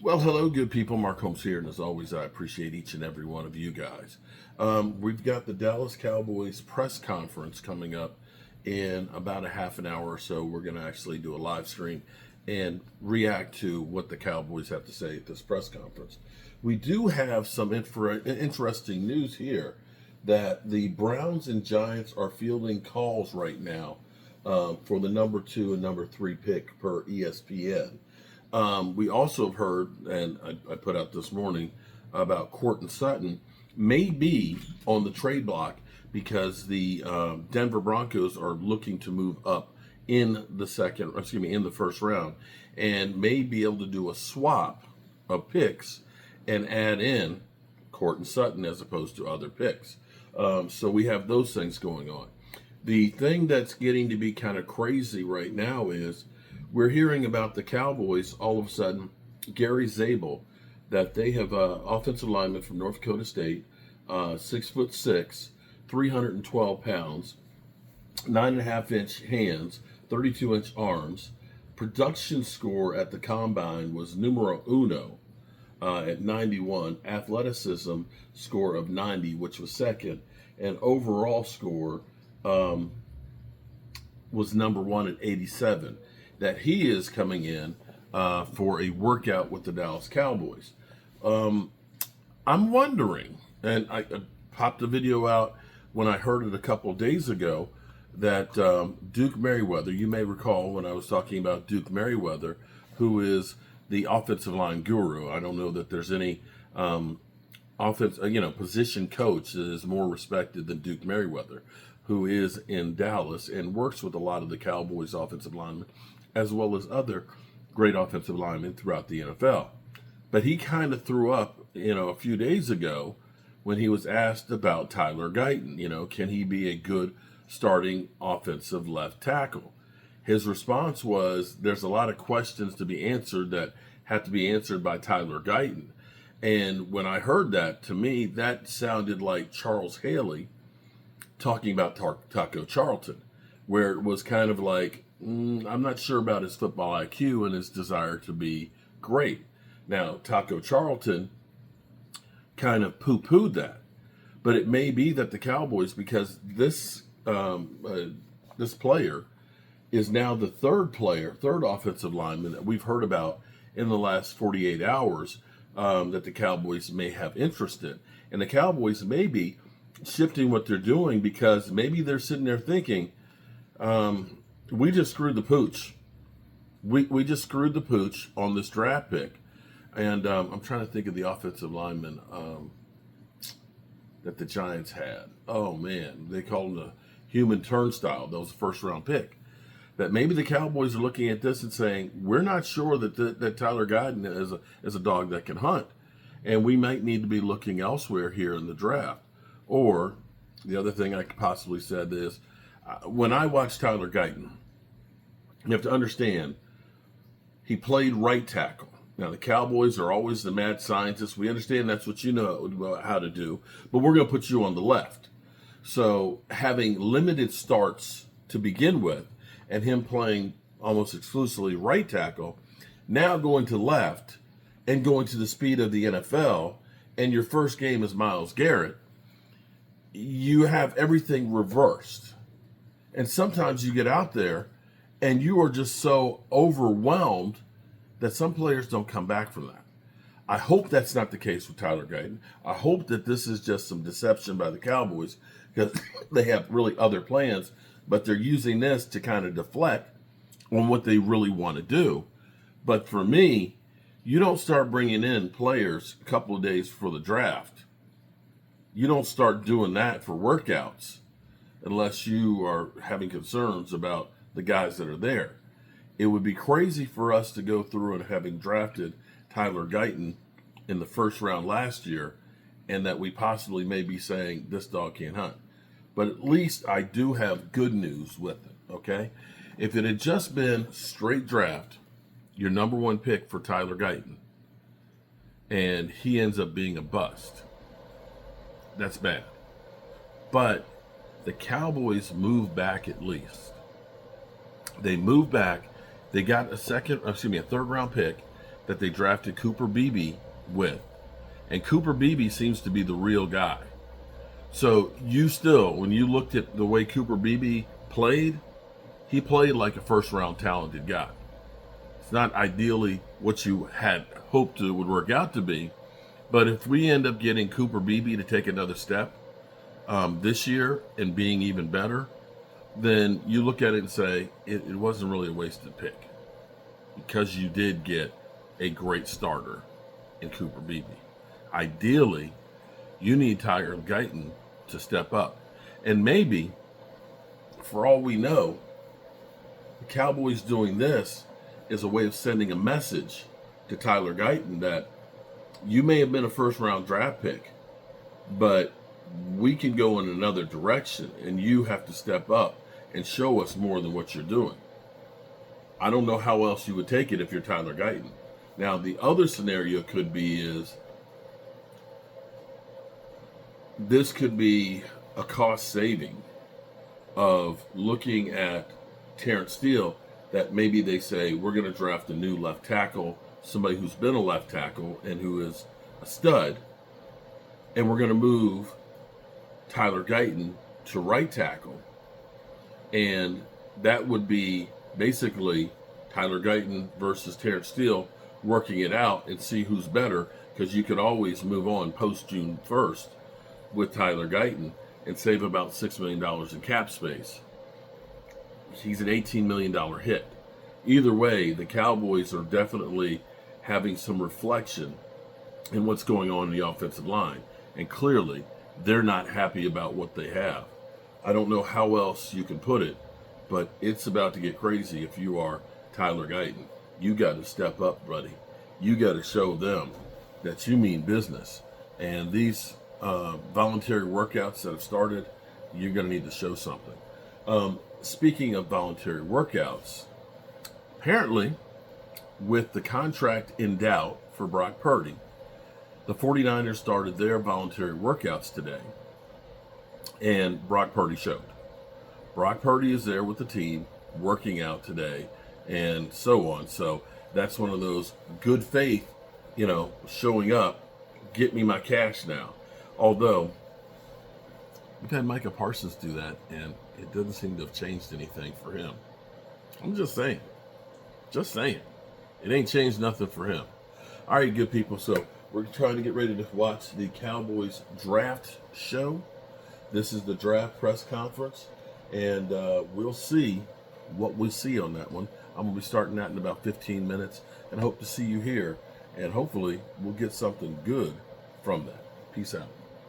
Well, hello, good people. Mark Holmes here, and as always, I appreciate each and every one of you guys. We've got the Dallas Cowboys press conference coming up in about a half an hour or so. We're going to actually do a live stream and react to what the Cowboys have to say at this press conference. We do have some interesting news here that the Browns and Giants are fielding calls right now for the number 2 and number 3 pick per ESPN. We also have heard, and I put out this morning, about Courtland Sutton may be on the trade block because the Denver Broncos are looking to move up in the first round, and may be able to do a swap of picks and add in Courtland Sutton as opposed to other picks. So we have those things going on. The thing that's getting to be kind of crazy right now is we're hearing about the Cowboys all of a sudden, Gary Zabel, that they have an offensive lineman from North Dakota State, 6'6", 312 pounds, 9.5-inch hands, 32-inch arms. Production score at the combine was numero uno at 91. Athleticism score of 90, which was second. And overall score was number 1 at 87. That he is coming in for a workout with the Dallas Cowboys. I'm wondering, and I popped a video out when I heard it a couple of days ago, that Duke Merriweather, you may recall when I was talking about Duke Merriweather, who is the offensive line guru. I don't know that there's any position coach that is more respected than Duke Merriweather, who is in Dallas and works with a lot of the Cowboys offensive linemen, as well as other great offensive linemen throughout the NFL. But he kind of threw up, a few days ago when he was asked about Tyler Guyton. Can he be a good starting offensive left tackle? His response was, there's a lot of questions to be answered that have to be answered by Tyler Guyton. And when I heard that, to me, that sounded like Charles Haley talking about Taco Charlton, where it was kind of like, I'm not sure about his football IQ and his desire to be great. Now, Taco Charlton kind of poo-pooed that. But it may be that the Cowboys, because this player is now the third offensive lineman that we've heard about in the last 48 hours that the Cowboys may have interest in. And the Cowboys may be shifting what they're doing because maybe they're sitting there thinking, we just screwed the pooch. We just screwed the pooch on this draft pick. And I'm trying to think of the offensive lineman that the Giants had. Oh, man. They called him the human turnstile. That was a first-round pick. That maybe the Cowboys are looking at this and saying, we're not sure that Tyler Guyton is a dog that can hunt. And we might need to be looking elsewhere here in the draft. Or the other thing I could possibly said is, when I watch Tyler Guyton, you have to understand, he played right tackle. Now, the Cowboys are always the mad scientists. We understand that's what you know how to do, but we're going to put you on the left. So having limited starts to begin with, and him playing almost exclusively right tackle, now going to left and going to the speed of the NFL, and your first game is Myles Garrett, you have everything reversed. And sometimes you get out there and you are just so overwhelmed that some players don't come back from that. I hope that's not the case with Tyler Guyton. I hope that this is just some deception by the Cowboys because they have really other plans, but they're using this to kind of deflect on what they really want to do. But for me, you don't start bringing in players a couple of days before the draft. You don't start doing that for workouts unless you are having concerns about the guys that are there. It would be crazy for us to go through and having drafted Tyler Guyton in the first round last year and that we possibly may be saying this dog can't hunt. But at least I do have good news with it, okay? If it had just been straight draft, your number 1 pick for Tyler Guyton, and he ends up being a bust, that's bad. But the Cowboys move back at least. They move back. They got a third round pick. that they drafted Cooper Beebe with. And Cooper Beebe seems to be the real guy. So you still, when you looked at the way Cooper Beebe played, he played like a first-round talented guy. It's not ideally what you had hoped it would work out to be, but if we end up getting Cooper Beebe to take another step this year and being even better, then you look at it and say it wasn't really a wasted pick, because you did get a great starter in Cooper Beebe. Ideally, you need Tyler Guyton to step up. And maybe, for all we know, the Cowboys doing this is a way of sending a message to Tyler Guyton that you may have been a first-round draft pick, but we can go in another direction, and you have to step up and show us more than what you're doing. I don't know how else you would take it if you're Tyler Guyton. Now, the other scenario could be is this could be a cost saving of looking at Terrence Steele, that maybe they say we're going to draft a new left tackle, somebody who's been a left tackle and who is a stud, and we're going to move Tyler Guyton to right tackle. And that would be basically Tyler Guyton versus Terrence Steele, working it out and see who's better, because you could always move on post June 1st with Tyler Guyton and save about $6 million in cap space. He's an $18 million hit. Either way, the Cowboys are definitely having some reflection in what's going on in the offensive line. And clearly, they're not happy about what they have. I don't know how else you can put it, but it's about to get crazy if you are Tyler Guyton. You got to step up, buddy. You got to show them that you mean business. And these voluntary workouts that have started, you're going to need to show something. Speaking of voluntary workouts, apparently, with the contract in doubt for Brock Purdy, the 49ers started their voluntary workouts today, and Brock Purdy showed. Brock Purdy is there with the team, working out today, and so on. So that's one of those good faith, showing up, get me my cash now. Although, we've had Micah Parsons do that, and it doesn't seem to have changed anything for him. I'm just saying. Just saying. It ain't changed nothing for him. All right, good people. So we're trying to get ready to watch the Cowboys draft show. This is the draft press conference, and we'll see what we see on that one. I'm going to be starting that in about 15 minutes, and hope to see you here, and hopefully we'll get something good from that. Peace out.